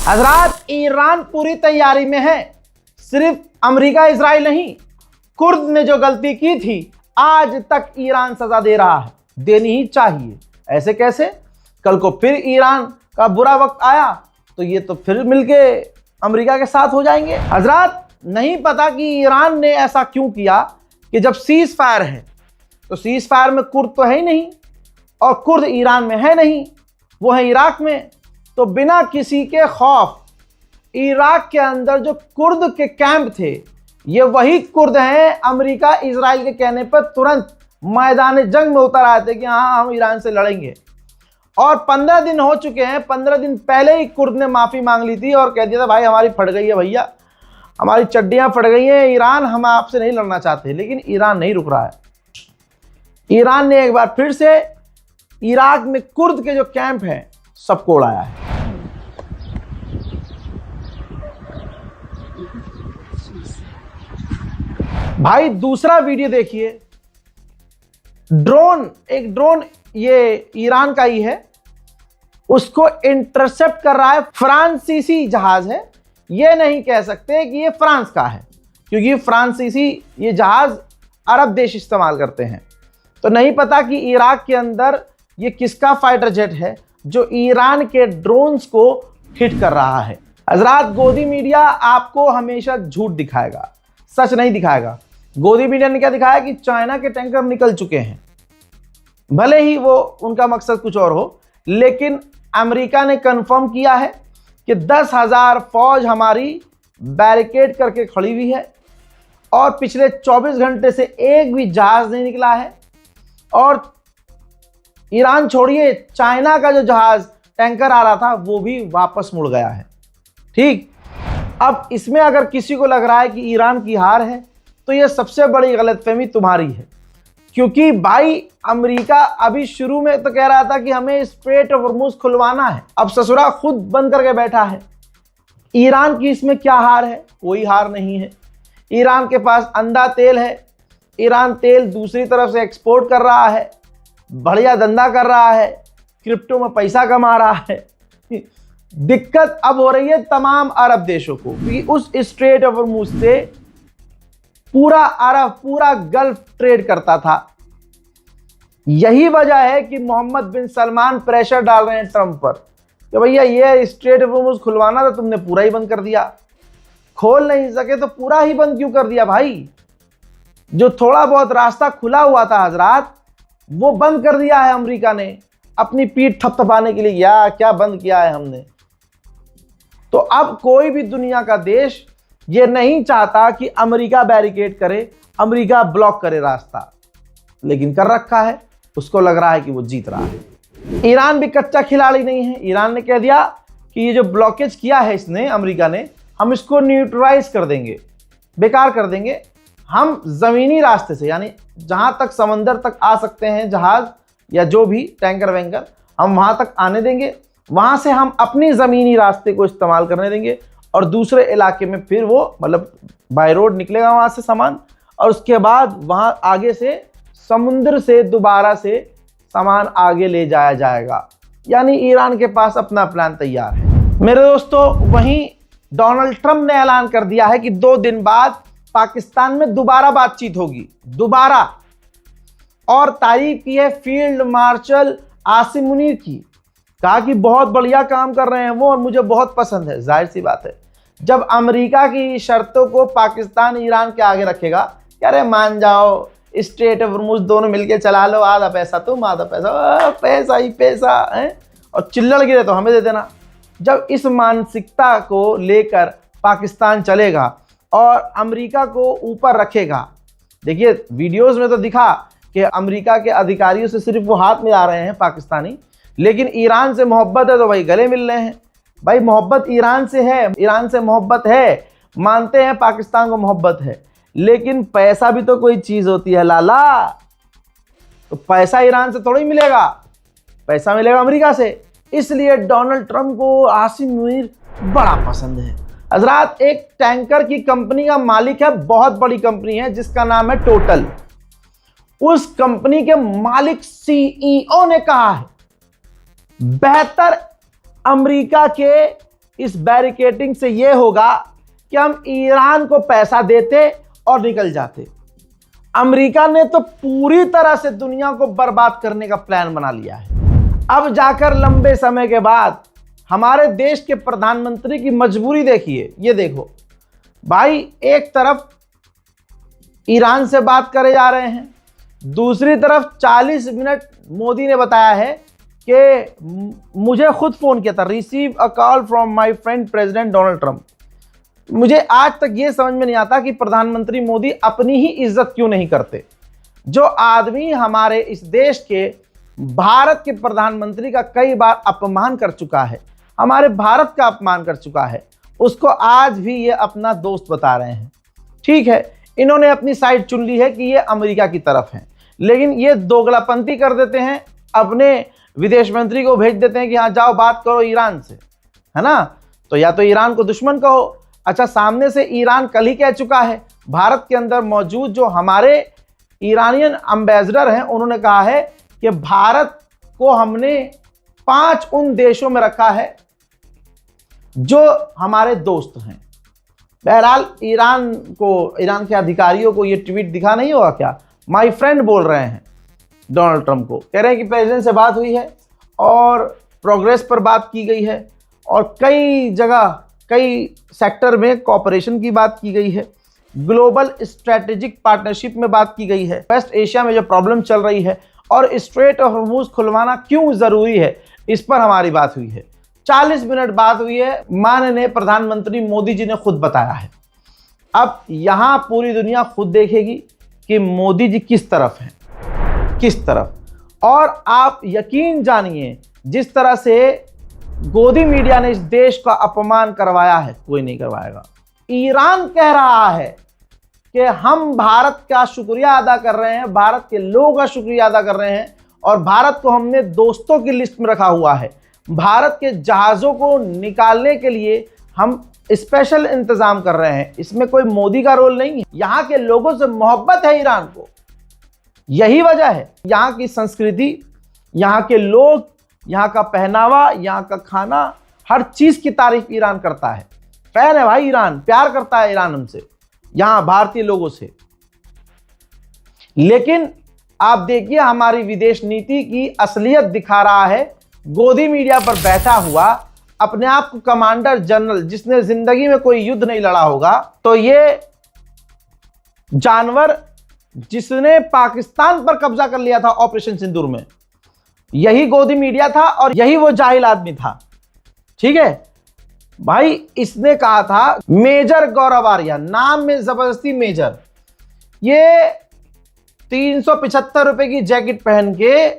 हजरात, ईरान पूरी तैयारी में है। सिर्फ अमेरिका इजराइल नहीं, कुर्द ने जो गलती की थी आज तक ईरान सजा दे रहा है, देनी ही चाहिए। ऐसे कैसे? कल को फिर ईरान का बुरा वक्त आया तो ये तो फिर मिलके अमेरिका के साथ हो जाएंगे। हजरात, नहीं पता कि ईरान ने ऐसा क्यों किया कि जब सीज फायर है तो सीज फायर में कुर्द तो है ही नहीं, और कुर्द ईरान में है नहीं, वो है इराक में। तो बिना किसी के खौफ इराक के अंदर जो कुर्द के कैंप थे, ये वही कुर्द हैं अमेरिका इजराइल के कहने पर तुरंत मैदान जंग में उतर आए थे कि हाँ हम ईरान से लड़ेंगे। और 15 दिन हो चुके हैं, 15 दिन पहले ही कुर्द ने माफ़ी मांग ली थी और कह दिया था भाई हमारी फट गई है भैया, हमारी चड्डियाँ फट गई हैं, ईरान हम आपसे नहीं लड़ना चाहते। लेकिन ईरान नहीं रुक रहा है। ईरान ने एक बार फिर से इराक में कुर्द के जो कैंप हैं सबको उड़ाया है। भाई दूसरा वीडियो देखिए, एक ड्रोन ये ईरान का ही है, उसको इंटरसेप्ट कर रहा है फ्रांसीसी जहाज है। ये नहीं कह सकते कि ये फ्रांस का है, क्योंकि फ्रांसीसी ये जहाज अरब देश इस्तेमाल करते हैं। तो नहीं पता कि इराक के अंदर ये किसका फाइटर जेट है जो ईरान के ड्रोन्स को हिट कर रहा है। हजरात, गोदी मीडिया आपको हमेशा झूठ दिखाएगा, सच नहीं दिखाएगा। गोदी मीडिया ने क्या दिखाया कि चाइना के टैंकर निकल चुके हैं, भले ही वो उनका मकसद कुछ और हो, लेकिन अमेरिका ने कंफर्म किया है कि 10,000 फौज हमारी बैरिकेड करके खड़ी हुई है और पिछले 24 घंटे से एक भी जहाज नहीं निकला है। और ईरान छोड़िए, चाइना का जो जहाज टैंकर आ रहा था वो भी वापस मुड़ गया है। ठीक, अब इसमें अगर किसी को लग रहा है कि ईरान की हार है तो ये सबसे बड़ी गलतफहमी तुम्हारी है, क्योंकि भाई अमेरिका अभी शुरू में तो कह रहा था कि हमें स्ट्रेट ऑफ हॉर्मुज़ खुलवाना है, अब ससुरा खुद बंद करके बैठा है। ईरान की इसमें क्या हार है? कोई हार नहीं है। ईरान के पास अंधा तेल है, ईरान तेल दूसरी तरफ से एक्सपोर्ट कर रहा है, बढ़िया धंधा कर रहा है, क्रिप्टो में पैसा कमा रहा है। दिक्कत अब हो रही है तमाम अरब देशों को, क्योंकि उस स्ट्रेट ऑफ हॉर्मुज़ से पूरा अरब, पूरा गल्फ ट्रेड करता था। यही वजह है कि मोहम्मद बिन सलमान प्रेशर डाल रहे हैं ट्रंप पर कि भैया ये स्ट्रेट ऑफ हॉर्मुज़ खुलवाना था, तुमने पूरा ही बंद कर दिया। खोल नहीं सके तो पूरा ही बंद क्यों कर दिया भाई? जो थोड़ा बहुत रास्ता खुला हुआ था हजरात, वो बंद कर दिया है अमेरिका ने, अपनी पीठ थपथपाने के लिए। क्या बंद किया है हमने? तो अब कोई भी दुनिया का देश ये नहीं चाहता कि अमेरिका बैरिकेड करे, अमेरिका ब्लॉक करे रास्ता, लेकिन कर रखा है। उसको लग रहा है कि वो जीत रहा है। ईरान भी कच्चा खिलाड़ी नहीं है। ईरान ने कह दिया कि ये जो ब्लॉकेज किया है इसने, अमेरिका ने, हम इसको न्यूट्रलाइज कर देंगे, बेकार कर देंगे। हम ज़मीनी रास्ते से, यानी जहां तक समंदर तक आ सकते हैं जहाज या जो भी टैंकर वैंकर, हम वहां तक आने देंगे, वहां से हम अपनी ज़मीनी रास्ते को इस्तेमाल करने देंगे, और दूसरे इलाके में फिर वो मतलब बाय रोड निकलेगा वहां से सामान, और उसके बाद वहां आगे से समुद्र से दोबारा से सामान आगे ले जाया जाएगा। यानी ईरान के पास अपना प्लान तैयार है। मेरे दोस्तों, वहीं डोनाल्ड ट्रंप ने ऐलान कर दिया है कि 2 दिन बाद पाकिस्तान में दोबारा बातचीत होगी, दोबारा। और तारीफ की है फील्ड मार्शल आसिम मुनीर की, कहा कि बहुत बढ़िया काम कर रहे हैं वो और मुझे बहुत पसंद है। जाहिर सी बात है, जब अमेरिका की शर्तों को पाकिस्तान ईरान के आगे रखेगा, अरे मान जाओ, स्ट्रेट ऑफ हॉर्मुज़ दोनों मिलके चला लो, आधा पैसा तुम आधा पैसा, पैसा ही पैसा है, और चिल्लड़ गिरे तो हमें दे देना। जब इस मानसिकता को लेकर पाकिस्तान चलेगा और अमेरिका को ऊपर रखेगा, देखिए वीडियोस में तो दिखा कि अमेरिका के अधिकारियों से सिर्फ वो हाथ मिला रहे हैं पाकिस्तानी, लेकिन ईरान से मोहब्बत है तो भाई गले मिल रहे हैं। भाई मोहब्बत ईरान से है, ईरान से मोहब्बत है, मानते हैं पाकिस्तान को मोहब्बत है, लेकिन पैसा भी तो कोई चीज़ होती है लाला। तो पैसा ईरान से थोड़ी मिलेगा, पैसा मिलेगा अमेरिका से। इसलिए डोनाल्ड ट्रंप को आसिम मुनीर बड़ा पसंद है। हजरात, एक टैंकर की कंपनी का मालिक है, बहुत बड़ी कंपनी है जिसका नाम है टोटल। उस कंपनी के मालिक सीईओ ने कहा है बेहतर अमेरिका के इस बैरिकेडिंग से यह होगा कि हम ईरान को पैसा देते और निकल जाते। अमेरिका ने तो पूरी तरह से दुनिया को बर्बाद करने का प्लान बना लिया है। अब जाकर लंबे समय के बाद हमारे देश के प्रधानमंत्री की मजबूरी देखिए। ये देखो भाई, एक तरफ ईरान से बात करे जा रहे हैं, दूसरी तरफ 40 मिनट मोदी ने बताया है कि मुझे खुद फोन किया था, receive a call from my friend president Donald Trump. मुझे आज तक ये समझ में नहीं आता कि प्रधानमंत्री मोदी अपनी ही इज्जत क्यों नहीं करते। जो आदमी हमारे इस देश के भारत के प्रधानमंत्री का कई बार अपमान कर चुका है, हमारे भारत का अपमान कर चुका है, उसको आज भी ये अपना दोस्त बता रहे हैं। ठीक है, इन्होंने अपनी साइड चुन ली है कि ये अमेरिका की तरफ हैं, लेकिन ये दोगलापंती कर देते हैं, अपने विदेश मंत्री को भेज देते हैं कि हाँ जाओ बात करो ईरान से, है ना। तो या तो ईरान को दुश्मन कहो। अच्छा, सामने से ईरान कल ही कह चुका है, भारत के अंदर मौजूद जो हमारे ईरानियन एम्बेसडर हैं उन्होंने कहा है कि भारत को हमने 5 उन देशों में रखा है जो हमारे दोस्त हैं। बहरहाल ईरान के अधिकारियों को ये ट्वीट दिखा नहीं होगा क्या, माय फ्रेंड बोल रहे हैं डोनाल्ड ट्रंप को, कह रहे हैं कि प्रेसिडेंट से बात हुई है और प्रोग्रेस पर बात की गई है और कई जगह कई सेक्टर में कोऑपरेशन की बात की गई है, ग्लोबल स्ट्रेटेजिक पार्टनरशिप में बात की गई है, वेस्ट एशिया में जो प्रॉब्लम चल रही है और स्ट्रेट ऑफ हॉर्मुज खुलवाना क्यों ज़रूरी है, इस पर हमारी बात हुई है। 40 मिनट बात हुई है, माननीय प्रधानमंत्री मोदी जी ने खुद बताया है। अब यहाँ पूरी दुनिया खुद देखेगी कि मोदी जी किस तरफ हैं, किस तरफ। और आप यकीन जानिए, जिस तरह से गोदी मीडिया ने इस देश का अपमान करवाया है, कोई नहीं करवाएगा। ईरान कह रहा है कि हम भारत का शुक्रिया अदा कर रहे हैं, भारत के लोगों का शुक्रिया अदा कर रहे हैं और भारत को हमने दोस्तों की लिस्ट में रखा हुआ है। भारत के जहाज़ों को निकालने के लिए हम स्पेशल इंतजाम कर रहे हैं। इसमें कोई मोदी का रोल नहीं है। यहाँ के लोगों से मोहब्बत है ईरान को, यही वजह है। यहाँ की संस्कृति, यहाँ के लोग, यहाँ का पहनावा, यहाँ का खाना, हर चीज़ की तारीफ ईरान करता है। फैन है भाई ईरान, प्यार करता है ईरान हमसे, यहाँ भारतीय लोगों से। लेकिन आप देखिए हमारी विदेश नीति की असलियत दिखा रहा है गोदी मीडिया पर बैठा हुआ अपने आप को कमांडर जनरल, जिसने जिंदगी में कोई युद्ध नहीं लड़ा होगा। तो ये जानवर जिसने पाकिस्तान पर कब्जा कर लिया था ऑपरेशन सिंदूर में, यही गोदी मीडिया था और यही वो जाहिल आदमी था। ठीक है भाई, इसने कहा था मेजर गौरव आर्या, नाम में जबरदस्ती मेजर, ये 375 रुपए की जैकेट पहन के,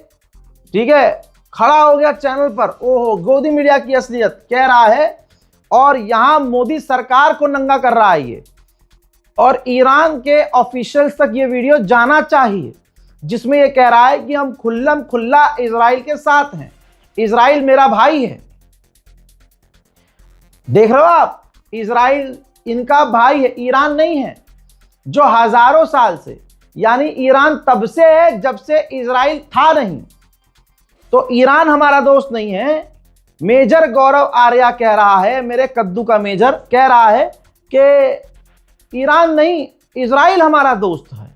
ठीक है, खड़ा हो गया चैनल पर। ओहो, गोदी मीडिया की असलियत कह रहा है और यहां मोदी सरकार को नंगा कर रहा है ये। और ईरान के ऑफिशियल्स तक ये वीडियो जाना चाहिए, जिसमें ये कह रहा है कि हम खुल्लम खुल्ला इजराइल के साथ हैं, इजराइल मेरा भाई है। देख रहे हो आप, इजराइल इनका भाई है, ईरान नहीं है, जो हजारों साल से, यानी ईरान तब से है जब से इजराइल था नहीं। तो ईरान हमारा दोस्त नहीं है। मेजर गौरव आर्या कह रहा है, मेरे कद्दू का मेजर कह रहा है कि ईरान नहीं, इजराइल हमारा दोस्त है।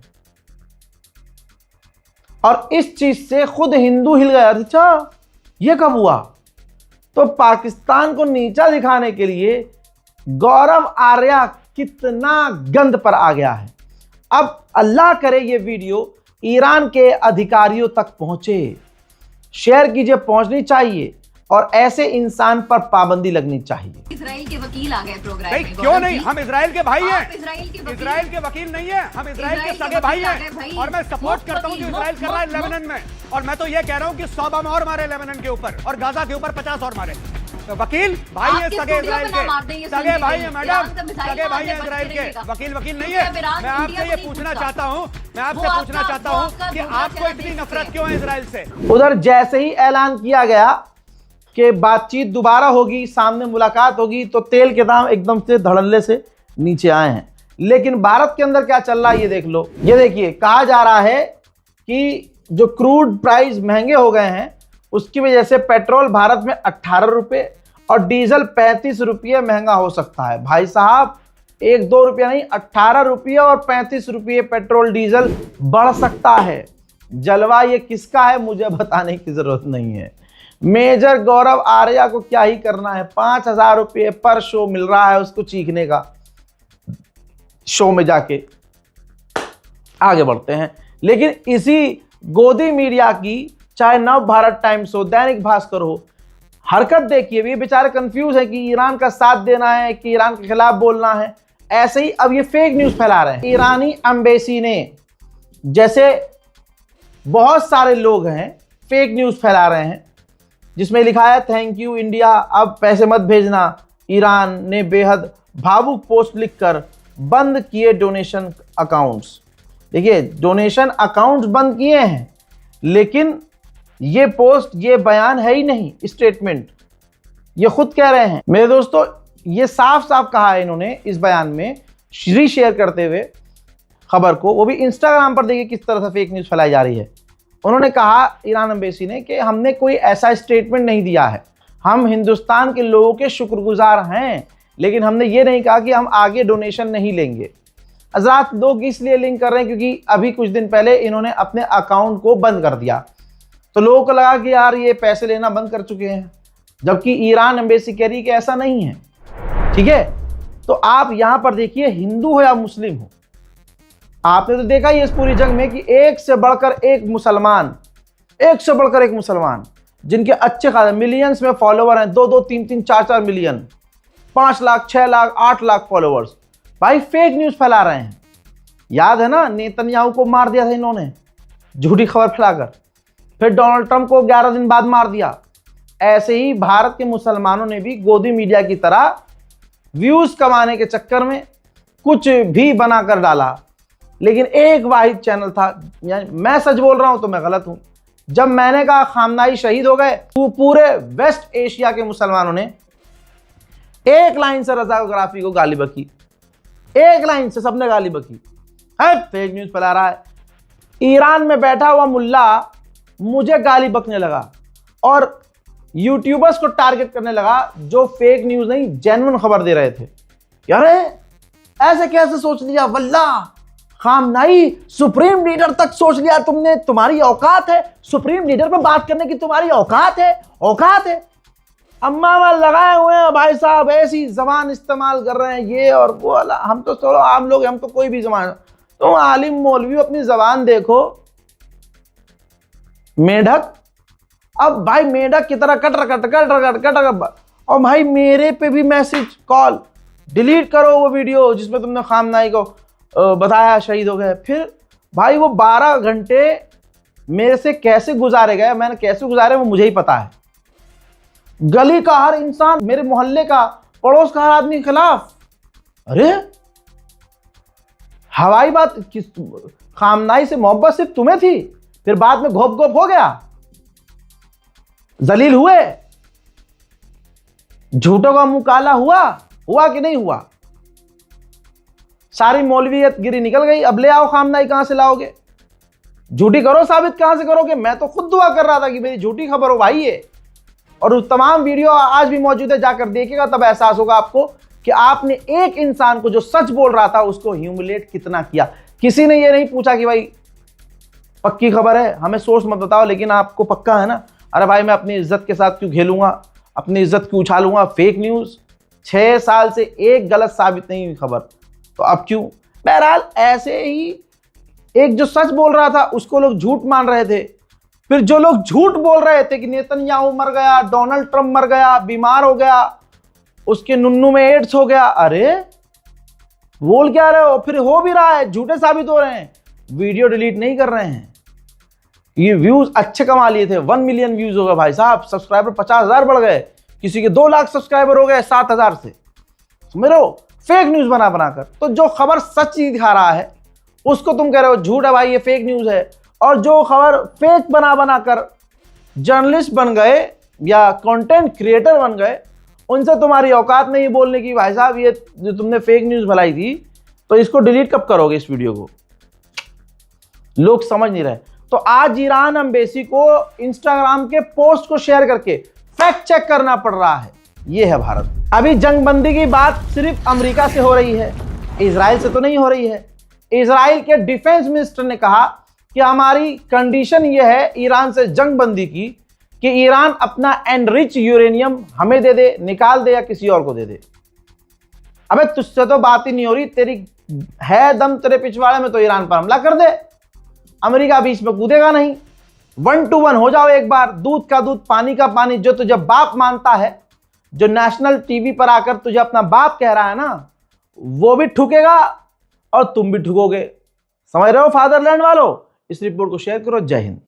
और इस चीज से खुद हिंदू हिल गया। अच्छा, ये कब हुआ? तो पाकिस्तान को नीचा दिखाने के लिए गौरव आर्या कितना गंद पर आ गया है। अब अल्लाह करे ये वीडियो ईरान के अधिकारियों तक पहुंचे, शेयर कीजिए, पहुंचनी चाहिए और ऐसे इंसान पर पाबंदी लगनी चाहिए। इजराइल के वकील आ गए प्रोग्राम में। क्यों नहीं? हम इजराइल के भाई हैं। इजराइल के वकील नहीं है, हम इजराइल के सगे भाई हैं। और मैं सपोर्ट करता हूं जो इजराइल कर रहा है लेबनान में। और मैं तो ये कह रहा हूं कि 100 बम और मारे लेबनान के ऊपर और गाजा के ऊपर 50 और मारे। तो वकील भाई है, सगे इजराइल के, सगे भाई है मैडम, सगे भाई है इजराइल के। वकील नहीं है। मैं आपसे ये पूछना चाहता हूँ, कि आपको इतनी नफरत क्यों है इजराइल से? उधर जैसे ही ऐलान किया गया कि बातचीत दोबारा होगी, सामने मुलाकात होगी, तो तेल के दाम एकदम से धड़ल्ले से नीचे आए हैं। लेकिन भारत के अंदर क्या चल रहा है ये देख लो। ये देखिए, कहा जा रहा है कि जो क्रूड प्राइस महंगे हो गए हैं उसकी वजह से पेट्रोल भारत में 18 रुपये और डीजल 35 रुपये महंगा हो सकता है। भाई साहब 1-2 रुपया नहीं, 18 रुपये और 35 रुपये पेट्रोल डीजल बढ़ सकता है। जलवा ये किसका है मुझे बताने की जरूरत नहीं है। मेजर गौरव आर्या को क्या ही करना है, 5,000 रुपये पर शो मिल रहा है उसको चीखने का। शो में जाके आगे बढ़ते हैं। लेकिन इसी गोदी मीडिया की, चाहे नव भारत टाइम्स हो, दैनिक भास्कर हो, हरकत देखिए, ये बेचारे कंफ्यूज है कि ईरान का साथ देना है कि ईरान के खिलाफ बोलना है। ऐसे ही अब ये फेक न्यूज फैला रहे हैं। ईरानी एम्बेसी ने, जैसे बहुत सारे लोग हैं फेक न्यूज फैला रहे हैं जिसमें लिखा है थैंक यू इंडिया, अब पैसे मत भेजना। ईरान ने बेहद भावुक पोस्ट लिखकर बंद किए डोनेशन अकाउंट्स। देखिए, डोनेशन अकाउंट्स बंद किए हैं, लेकिन ये पोस्ट, ये बयान है ही नहीं, स्टेटमेंट ये खुद कह रहे हैं। मेरे दोस्तों, ये साफ साफ कहा है इन्होंने इस बयान में, शेयर करते हुए खबर को, वो भी इंस्टाग्राम पर। देखिए किस तरह से फेक न्यूज़ फैलाई जा रही है। उन्होंने कहा, ईरान एम्बेसी ने, कि हमने कोई ऐसा स्टेटमेंट नहीं दिया है, हम हिंदुस्तान के लोगों के शुक्रगुजार हैं, लेकिन हमने ये नहीं कहा कि हम आगे डोनेशन नहीं लेंगे। हज़रात, लोग इसलिए लिंक कर रहे हैं क्योंकि अभी कुछ दिन पहले इन्होंने अपने अकाउंट को बंद कर दिया, तो लोगों को लगा कि यार ये पैसे लेना बंद कर चुके हैं, जबकि ईरान एम्बेसी कह रही है कि ऐसा नहीं है। ठीक है, तो आप यहां पर देखिए, हिंदू हो या मुस्लिम हो, आपने तो देखा ही इस पूरी जंग में कि एक से बढ़कर एक मुसलमान, जिनके अच्छे खासे मिलियंस में फॉलोवर हैं, 2-2, 3-3, 4-4 मिलियन, 5 लाख, 6 लाख, 8 लाख फॉलोवर्स, भाई फेक न्यूज फैला रहे हैं। याद है ना, नेतन्याहू को मार दिया था इन्होंने झूठी खबर फैलाकर, फिर डोनाल्ड ट्रंप को 11 दिन बाद मार दिया। ऐसे ही भारत के मुसलमानों ने भी गोदी मीडिया की तरह व्यूज कमाने के चक्कर में कुछ भी बनाकर डाला। लेकिन एक वाहिद चैनल था, यानी मैं सच बोल रहा हूं तो मैं गलत हूं, जब मैंने कहा खामनाई शहीद हो गए, तो पूरे वेस्ट एशिया के मुसलमानों ने एक लाइन से रजा गद्दाफी को गाली बकी, एक लाइन से सबने गाली बकी। है फेक न्यूज फैला रहा है। ईरान में बैठा हुआ मुल्ला मुझे गाली बकने लगा और यूट्यूबर्स को टारगेट करने लगा जो फेक न्यूज नहीं, जेन्युइन खबर दे रहे थे। यार ऐसे कैसे सोच लिया, वल्ला खामनाई सुप्रीम लीडर तक सोच लिया तुमने, तुम्हारी औकात है, सुप्रीम लीडर पर बात करने की तुम्हारी औकात है। अम्मा लगाए हुए हैं भाई साहब, ऐसी जबान इस्तेमाल कर रहे हैं ये और वो। हम तो चलो आम लोग, हम तो कोई भी जबान, तुम आलिम मौलवी अपनी जबान देखो। मेढक, अब भाई मेढक की तरह कट। और भाई मेरे पे भी मैसेज, कॉल, डिलीट करो वो वीडियो जिसमें तुमने खामनाई को बताया शहीद हो गए। फिर भाई वो 12 घंटे मेरे से कैसे गुजारे गए, मैंने कैसे गुजारे वो मुझे ही पता है। गली का हर इंसान, मेरे मोहल्ले का, पड़ोस का हर आदमी के खिलाफ। अरे हवाई बात, किस खामनाई से मोहब्बत सिर्फ तुम्हें थी, फिर बाद में घोप हो गया, जलील हुए, झूठों का मुंह काला हुआ कि नहीं हुआ? सारी मौलवियत गिरी निकल गई। अब ले आओ खामनाई, कहां से लाओगे? झूठी करो, साबित कहां से करोगे? मैं तो खुद दुआ कर रहा था कि मेरी झूठी खबर हो भाई ये। और उस तमाम वीडियो आज भी मौजूद है, जाकर देखिएगा, तब एहसास होगा आपको कि आपने एक इंसान को जो सच बोल रहा था उसको ह्यूमिलेट कितना किया। किसी ने ये नहीं पूछा कि भाई पक्की खबर है, हमें सोर्स मत बताओ, लेकिन आपको पक्का है ना? अरे भाई मैं अपनी इज्जत के साथ क्यों खेलूंगा, अपनी इज्जत क्यों उछालूंगा? फेक न्यूज, 6 साल से एक गलत साबित नहीं हुई खबर, तो अब क्यों? बहरहाल ऐसे ही एक जो सच बोल रहा था उसको लोग झूठ मान रहे थे। फिर जो लोग झूठ बोल रहे थे कि नेतन्याहू मर गया, डोनाल्ड ट्रंप मर गया, बीमार हो गया, उसके नुन्नू में एड्स हो गया, अरे बोल क्या रहे हो? फिर हो भी रहा है, झूठे साबित हो रहे हैं, वीडियो डिलीट नहीं कर रहे हैं। ये व्यूज अच्छे कमा लिए थे, 1 मिलियन व्यूज हो गए भाई साहब, सब्सक्राइबर 50,000 बढ़ गए, किसी के 2 लाख सब्सक्राइबर हो गए 7,000 से। समझो, फेक न्यूज बनाकर। तो जो खबर सच ही दिखा रहा है उसको तुम कह रहे हो झूठ है भाई, ये फेक न्यूज है। और जो खबर फेक बनाकर जर्नलिस्ट बन गए या कंटेंट क्रिएटर बन गए, उनसे तुम्हारी औकात नहीं बोलने की भाई साहब, ये जो तुमने फेक न्यूज फैलाई थी, तो इसको डिलीट कब करोगे इस वीडियो को? लोग समझ नहीं रहे। तो आज ईरान एम्बेसी को इंस्टाग्राम के पोस्ट को शेयर करके फैक्ट चेक करना पड़ रहा है। ये है भारत। अभी जंगबंदी की बात सिर्फ अमेरिका से हो रही है, इजराइल से तो नहीं हो रही है। इजराइल के डिफेंस मिनिस्टर ने कहा कि हमारी कंडीशन यह है ईरान से जंगबंदी की कि ईरान अपना एनरिच यूरेनियम हमें दे दे, निकाल दे या किसी और को दे दे। अबे तुझसे तो बात ही नहीं हो रही, तेरी है दम तेरे पिछवाड़े में तो ईरान पर हमला कर दे, अमेरिका बीच में कूदेगा नहीं। 1 to 1 हो जाओ एक बार, दूध का दूध पानी का पानी। जो तुझे बाप मानता है, जो नेशनल टीवी पर आकर तुझे अपना बाप कह रहा है ना, वो भी ठुकेगा और तुम भी ठुकोगे। समझ रहे हो फादरलैंड वालों? इस रिपोर्ट को शेयर करो। जय हिंद।